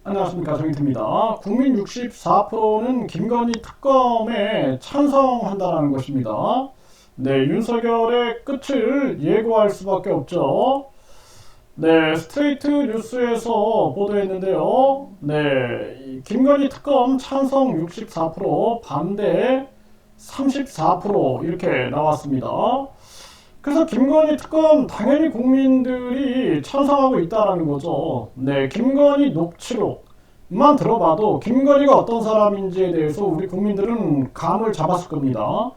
안녕하십니까, 정인태입니다. 국민 64%는 김건희 특검에 찬성한다는 것입니다. 네, 윤석열의 끝을 예고할 수밖에 없죠. 네, 스트레이트 뉴스에서 보도했는데요. 네, 김건희 특검 찬성 64%, 반대 34% 이렇게 나왔습니다. 그래서 김건희 특검 당연히 국민들이 찬성하고 있다라는 거죠. 네, 김건희 녹취록만 들어봐도 김건희가 어떤 사람인지에 대해서 우리 국민들은 감을 잡았을 겁니다.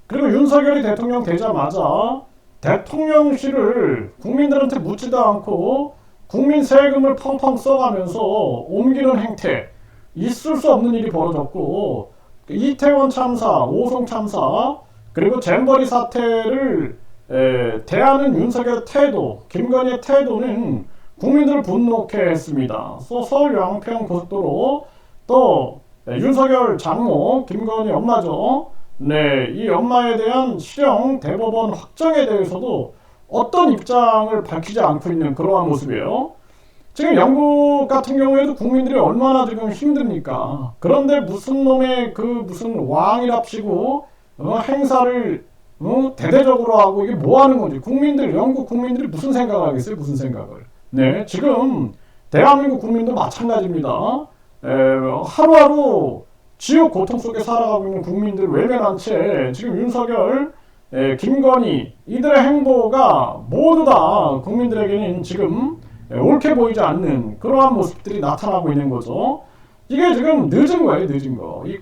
그리고 윤석열이 대통령 되자마자 대통령실을 국민들한테 묻지도 않고 국민 세금을 펑펑 써가면서 옮기는 행태, 있을 수 없는 일이 벌어졌고, 이태원 참사, 오송 참사, 그리고 잼버리 사태를 대하는 윤석열의 태도, 김건희의 태도는 국민들을 분노케 했습니다. 서울 양평 고속도로, 또 윤석열 장모, 김건희 엄마죠. 네, 이 엄마에 대한 실형 대법원 확정에 대해서도 어떤 입장을 밝히지 않고 있는 그러한 모습이에요. 지금 영국 같은 경우에도 국민들이 얼마나 지금 힘듭니까? 그런데 무슨 놈의 무슨 왕이랍시고 행사를 대대적으로 하고 이게 뭐 하는 건지 영국 국민들이 무슨 생각을 하겠어요? 무슨 생각을. 네, 지금 대한민국 국민도 마찬가지입니다. 하루하루 지옥 고통 속에 살아가고 있는 국민들 외면한 채 지금 윤석열, 김건희 이들의 행보가 모두 다 국민들에게는 지금 옳게 보이지 않는 그러한 모습들이 나타나고 있는 거죠. 이게 지금 늦은 거예요, 늦은 거. 이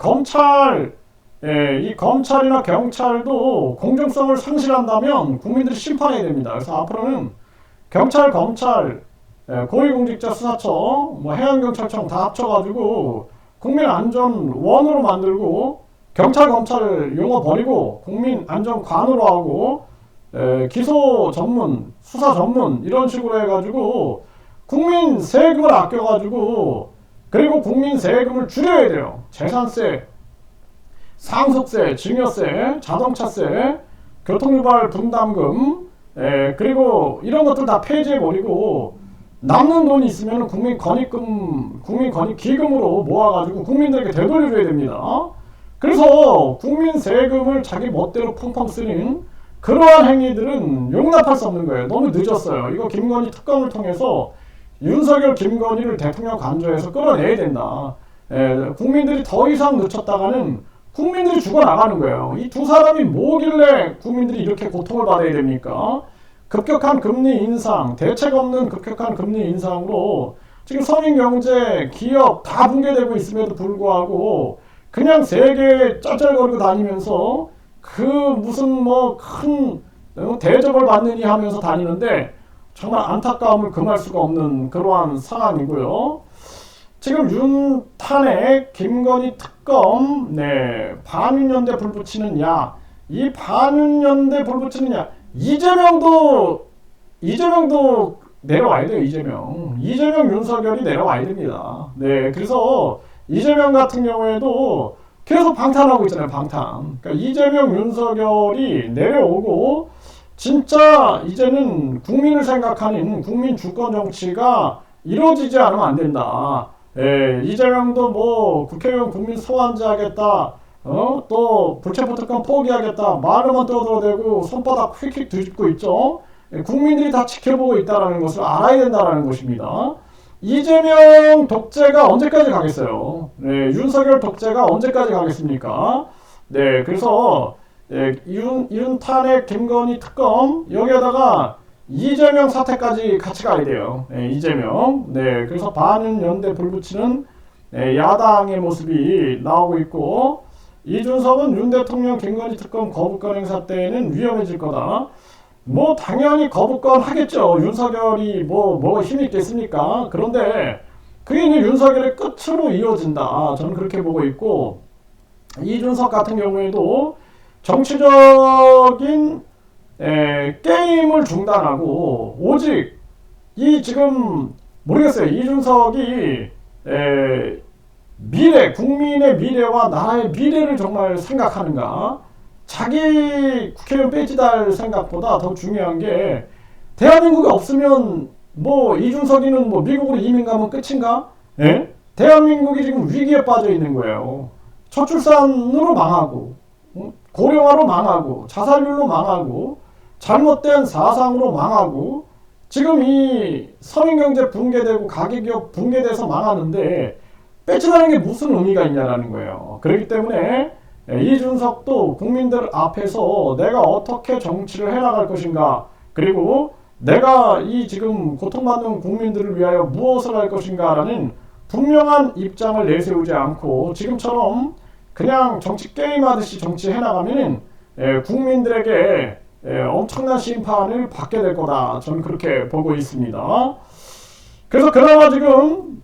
검찰이나 경찰도 공정성을 상실한다면 국민들이 심판해야 됩니다. 그래서 앞으로는 경찰, 검찰, 고위공직자 수사청, 해양경찰청 다 합쳐가지고 국민안전원으로 만들고 경찰, 검찰 용어 버리고 국민안전관으로 하고 기소 전문, 수사 전문 이런 식으로 해가지고 국민 세금을 아껴가지고 그리고 국민 세금을 줄여야 돼요. 재산세, 상속세, 증여세, 자동차세, 교통유발 분담금, 그리고 이런 것들 다 폐지해버리고 남는 돈이 있으면 국민권익기금으로 모아가지고 국민들에게 되돌려줘야 됩니다. 그래서 국민 세금을 자기 멋대로 펑펑 쓰는 그러한 행위들은 용납할 수 없는 거예요. 너무 늦었어요. 이거 김건희 특검을 통해서 윤석열, 김건희를 대통령 간주해서 끌어내야 된다. 국민들이 더 이상 늦췄다가는 국민들이 죽어나가는 거예요. 이 두 사람이 뭐길래 국민들이 이렇게 고통을 받아야 됩니까? 급격한 금리 인상, 대책 없는 급격한 금리 인상으로 지금 서민경제, 기업 다 붕괴되고 있음에도 불구하고 그냥 세계 쩔쩔거리고 다니면서 무슨 큰 대접을 받느니 하면서 다니는데 정말 안타까움을 금할 수가 없는 그러한 상황이고요. 지금 윤탄핵, 김건희 특검, 네, 반윤연대 불붙이는 야, 이 반윤연대 불붙이는 야, 이재명도 내려와야 돼요. 이재명 윤석열이 내려와야 됩니다. 네, 그래서 이재명 같은 경우에도 계속 방탄하고 있잖아요. 방탄. 그러니까 이재명 윤석열이 내려오고 진짜 이제는 국민을 생각하는 국민 주권 정치가 이루어지지 않으면 안 된다. 이재명도 국회의원 국민 소환제 하겠다. 또 불체포 특권 포기하겠다. 말로만 떠들어대고 손바닥 휙휙 뒤집고 있죠. 국민들이 다 지켜보고 있다는 것을 알아야 된다는 것입니다. 이재명 독재가 언제까지 가겠어요? 네, 윤석열 독재가 언제까지 가겠습니까? 네, 그래서 윤탄핵, 김건희 특검 여기에다가 이재명 사태까지 같이 가야 돼요. 이재명. 네, 그래서 반윤연대 불붙이는 야당의 모습이 나오고 있고 이준석은 윤 대통령 김건희 특검 거부권 행사 때에는 위험해질 거다. 당연히 거부권 하겠죠. 윤석열이 뭐가 힘이 있겠습니까? 그런데 그게 이제 윤석열의 끝으로 이어진다. 저는 그렇게 보고 있고 이준석 같은 경우에도 정치적인 게임을 중단하고 오직 지금 모르겠어요. 이준석이 국민의 미래와 나라의 미래를 정말 생각하는가? 자기 국회의원 배지 달 생각보다 더 중요한 게 대한민국이 없으면 이준석이는 미국으로 이민 가면 끝인가? 예? 대한민국이 지금 위기에 빠져 있는 거예요. 저출산으로 망하고, 고령화로 망하고, 자살률로 망하고, 잘못된 사상으로 망하고, 지금 이 서민경제 붕괴되고 가계기업 붕괴돼서 망하는데 빼치라는 게 무슨 의미가 있냐라는 거예요. 그렇기 때문에 이준석도 국민들 앞에서 내가 어떻게 정치를 해나갈 것인가, 그리고 내가 이 지금 고통받는 국민들을 위하여 무엇을 할 것인가라는 분명한 입장을 내세우지 않고 지금처럼 그냥 정치 게임하듯이 정치해나가면 국민들에게 엄청난 심판을 받게 될 거다. 저는 그렇게 보고 있습니다. 그래서 그나마 지금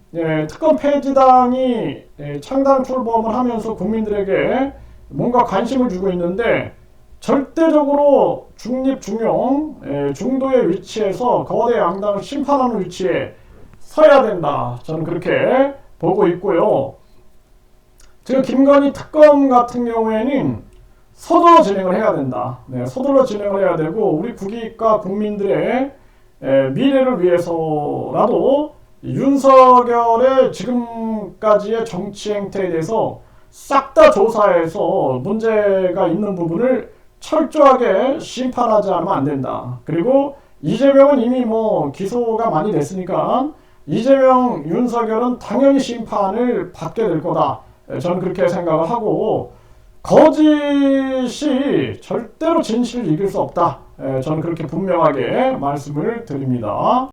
특검 폐지당이 창당 출범을 하면서 국민들에게 뭔가 관심을 주고 있는데 절대적으로 중립 중용 중도의 위치에서 거대 양당을 심판하는 위치에 서야 된다. 저는 그렇게 보고 있고요. 지금 김건희 특검 같은 경우에는 서둘러 진행을 해야 된다. 서둘러 진행을 해야 되고 우리 국익과 국민들의 미래를 위해서라도 윤석열의 지금까지의 정치 행태에 대해서 싹 다 조사해서 문제가 있는 부분을 철저하게 심판하지 않으면 안 된다. 그리고 이재명은 이미 기소가 많이 됐으니까 이재명, 윤석열은 당연히 심판을 받게 될 거다. 저는 그렇게 생각을 하고 거짓이 절대로 진실을 이길 수 없다. 저는 그렇게 분명하게 말씀을 드립니다.